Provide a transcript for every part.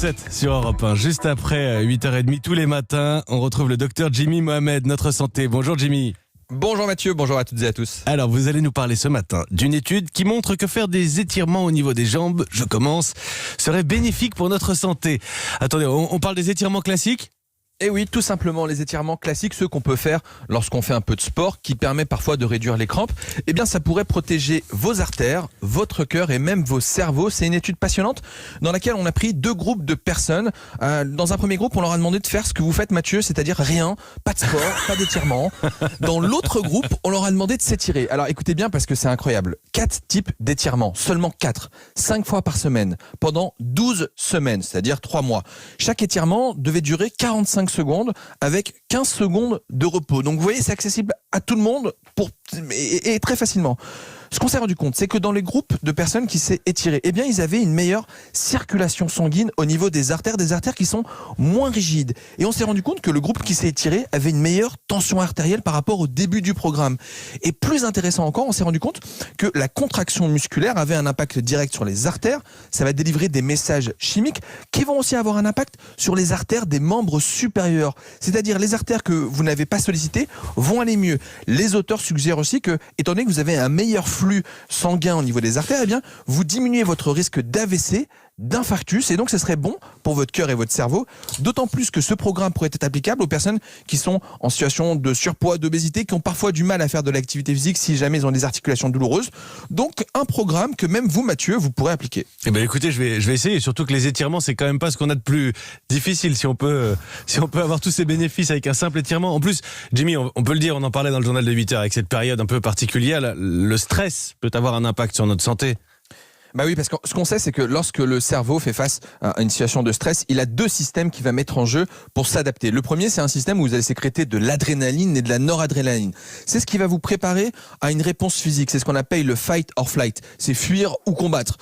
7 sur Europe 1. Juste après 8h30 tous les matins, on retrouve le docteur Jimmy Mohamed, Notre Santé. Bonjour Jimmy. Bonjour Mathieu, bonjour à toutes et à tous. Alors, vous allez nous parler ce matin d'une étude qui montre que faire des étirements au niveau des jambes, je commence, serait bénéfique pour notre santé. Attendez, on parle des étirements classiques ? Et oui, tout simplement, les étirements classiques, ceux qu'on peut faire lorsqu'on fait un peu de sport, qui permet parfois de réduire les crampes, eh bien ça pourrait protéger vos artères, votre cœur et même vos cerveaux. C'est une étude passionnante dans laquelle on a pris 2 groupes de personnes. Dans un premier groupe, on leur a demandé de faire ce que vous faites Mathieu, c'est-à-dire rien, pas de sport, pas d'étirement. Dans l'autre groupe, on leur a demandé de s'étirer. Alors écoutez bien parce que c'est incroyable. 4 types d'étirements, seulement 4, 5 fois par semaine, pendant 12 semaines, c'est-à-dire 3 mois. Chaque étirement devait durer 45 secondes avec 15 secondes de repos. Donc vous voyez, c'est accessible à tout le monde et très facilement. Ce qu'on s'est rendu compte, c'est que dans les groupes de personnes qui s'est étirées, eh bien, ils avaient une meilleure circulation sanguine au niveau des artères qui sont moins rigides. Et on s'est rendu compte que le groupe qui s'est étiré avait une meilleure tension artérielle par rapport au début du programme. Et plus intéressant encore, on s'est rendu compte que la contraction musculaire avait un impact direct sur les artères. Ça va délivrer des messages chimiques qui vont aussi avoir un impact sur les artères des membres supérieurs. C'est-à-dire les artères que vous n'avez pas sollicitées vont aller mieux. Les auteurs suggèrent aussi que, étant donné que vous avez un meilleur flux sanguin au niveau des artères, eh bien, vous diminuez votre risque d'AVC, d'infarctus, et donc ce serait bon pour votre cœur et votre cerveau, d'autant plus que ce programme pourrait être applicable aux personnes qui sont en situation de surpoids, d'obésité, qui ont parfois du mal à faire de l'activité physique si jamais ils ont des articulations douloureuses. Donc un programme que même vous Mathieu, vous pourrez appliquer. Eh ben écoutez, je vais essayer, surtout que les étirements, c'est quand même pas ce qu'on a de plus difficile si on peut avoir tous ces bénéfices avec un simple étirement. En plus, Jimmy, on peut le dire, on en parlait dans le journal de 8h, avec cette période un peu particulière, le stress peut avoir un impact sur notre santé. Bah oui, parce que ce qu'on sait, c'est que lorsque le cerveau fait face à une situation de stress, il a 2 systèmes qu'il va mettre en jeu pour s'adapter. Le premier, c'est un système où vous allez sécréter de l'adrénaline et de la noradrénaline. C'est ce qui va vous préparer à une réponse physique. C'est ce qu'on appelle le fight or flight. C'est fuir ou combattre.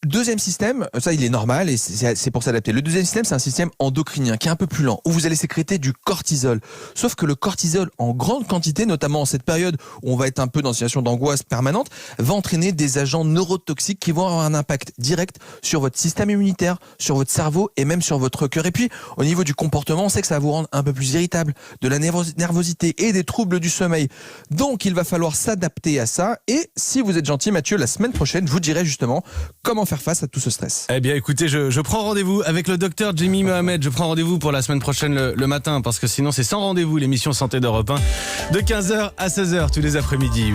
Deuxième système, ça il est normal et c'est pour s'adapter. Le deuxième système, c'est un système endocrinien qui est un peu plus lent, où vous allez sécréter du cortisol. Sauf que le cortisol en grande quantité, notamment en cette période où on va être un peu dans une situation d'angoisse permanente, va entraîner des agents neurotoxiques qui vont avoir un impact direct sur votre système immunitaire, sur votre cerveau et même sur votre cœur. Et puis, au niveau du comportement, on sait que ça va vous rendre un peu plus irritable, de la nervosité et des troubles du sommeil. Donc, il va falloir s'adapter à ça. Et si vous êtes gentil, Mathieu, la semaine prochaine, je vous dirai justement comment faire face à tout ce stress. Eh bien écoutez, je prends rendez-vous avec le docteur Jimmy Mohamed. Je prends rendez-vous pour la semaine prochaine le matin, parce que sinon c'est sans rendez-vous l'émission Santé d'Europe 1 de 15h à 16h tous les après-midi.